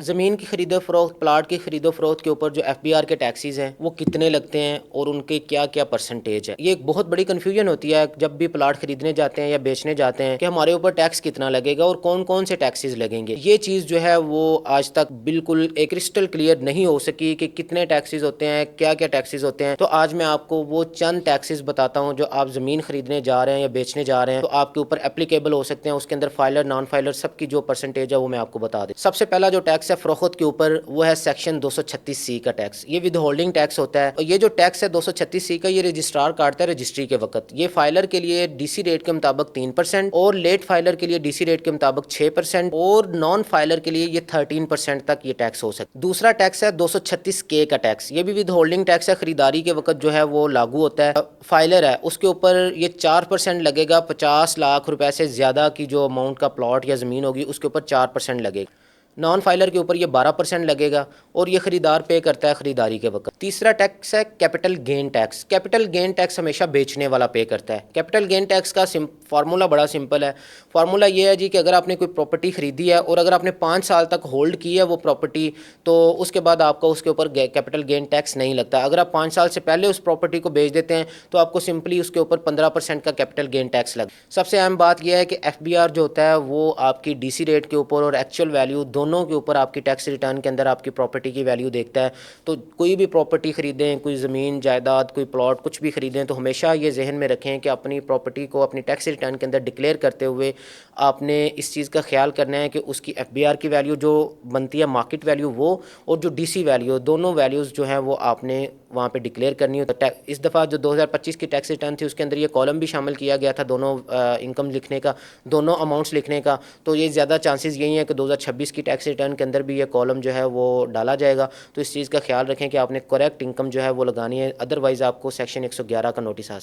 ज़मीन की खरीदो फ़रोख्त, प्लाट की खरीदो फ़रोख्त के ऊपर जो एफबीआर के टैक्सेस हैं वो कितने लगते हैं और उनके क्या क्या परसेंटेज है। ये एक बहुत बड़ी कन्फ्यूजन होती है जब भी प्लाट खरीदने जाते हैं या बेचने जाते हैं कि हमारे ऊपर टैक्स कितना लगेगा और कौन कौन से टैक्सेस लगेंगे। ये चीज़ जो है वो आज तक बिल्कुल एक क्रिस्टल क्लियर नहीं हो सकी कि कितने टैक्सेस होते हैं, क्या क्या टैक्सेस होते हैं। तो आज मैं आपको वो चंद टैक्सेस बताता हूँ जो आप ज़मीन खरीदने जा रहे हैं या बेचने जा रहे हैं तो आपके ऊपर एप्लीकेबल हो सकते हैं। उसके अंदर फाइलर नॉन फाइलर सबकी जो परसेंटेज है वो मैं आपको बता दें। सबसे पहला जो टैक्स है फ़रोख्त के ऊपर वो है सेक्शन 236C का टैक्स। ये विद होल्डिंग टैक्स होता है और ये जो टैक्स है 236C का ये रजिस्ट्रार काटता है रजिस्ट्री के वक्त। ये फाइलर के लिए डीसी रेट के मुताबिक 3% और लेट फाइलर के लिए डीसी रेट के मुताबिक 6% और नॉन फाइलर के लिए ये 13% तक ये टैक्स हो सकता है। दूसरा टैक्स है 236K का टैक्स। ये भी विद होल्डिंग टैक्स है, खरीदारी के वक्त जो है वो लागू होता है। फाइलर है उसके ऊपर ये 4% लगेगा। 50 लाख रुपए से ज़्यादा की जो अमाउंट का प्लॉट या ज़मीन होगी उसके ऊपर 4% लगेगा। नॉन फाइलर के ऊपर ये 12% लगेगा और ये खरीदार पे करता है खरीदारी के वक्त। तीसरा टैक्स है capital gain tax. Capital gain tax हमेशा बेचने वाला पे करता है। कैपिटल गेन टैक्स का फार्मूला बड़ा सिंपल है। फार्मूला ये है जी कि अगर आपने कोई प्रॉपर्टी खरीदी है और अगर आपने 5 साल तक होल्ड की है वो प्रॉपर्टी तो उसके बाद आपका उसके ऊपर कैपिटल गेन टैक्स नहीं लगता। अगर आप 5 साल से पहले उस प्रॉपर्टी को बेच देते हैं तो आपको सिंपली उसके ऊपर 15% का कैपिटल गेन टैक्स लग। सबसे अहम बात यह है कि एफबीआर जो होता है वो आपकी डीसी रेट के ऊपर और एक्चुअल वैल्यू दोनों के ऊपर आपकी टैक्स रिटर्न के अंदर आपकी प्रॉपर्टी की वैल्यू देखता है। तो कोई भी प्रॉपर्टी खरीदें, कोई ज़मीन जायदाद, कोई प्लॉट कुछ भी खरीदें तो हमेशा ये जहन में रखें कि अपनी प्रॉपर्टी को अपनी टैक्स रिटर्न के अंदर डिक्लेयर करते हुए आपने इस चीज़ का ख्याल करना है कि उसकी एफबीआर की वैल्यू जो बनती है मार्केट वैल्यू वो और जो डीसी वैल्यू दोनों वैल्यूज़ जो हैं वो आपने वहाँ पे डिक्लेयर करनी हो। तो इस दफ़ा जो 2025 की टैक्स रिटर्न थी उसके अंदर ये कॉलम भी शामिल किया गया था दोनों इनकम लिखने का, दोनों अमाउंट्स लिखने का। तो ये ज़्यादा चांसेस यही हैं कि 2026 की टैक्स रिटर्न के अंदर भी ये कॉलम जो है वो डाला जाएगा। तो इस चीज़ का ख्याल रखें कि आपने करेक्ट इनकम जो है वो लगानी है, अदरवाइज़ आपको सेक्शन 111 का नोटिस आ